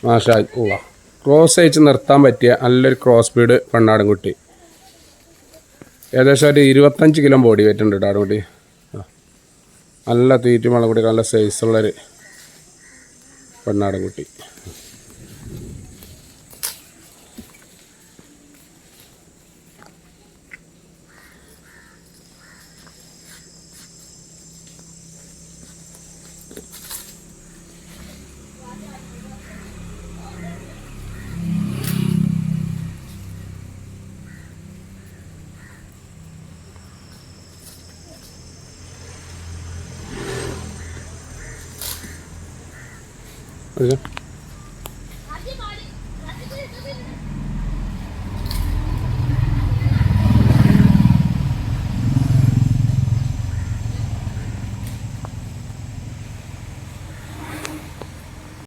മാഷാ അല്ലാ. ക്രോസ് അയച്ച് നിർത്താൻ പറ്റിയ നല്ലൊരു ക്രോസ് ബീഡ് പെണ്ണാടും കുട്ടി. ഏകദേശം ഒരു 25 കിലോ ബോഡി വെയിറ്റ് ഉണ്ട് കേട്ടോ ആടുകുട്ടി. നല്ല തീറ്റും വെള്ളം കൂടി നല്ല സൈസുള്ളൊരു പെണ്ണാടും കുട്ടി. Okay.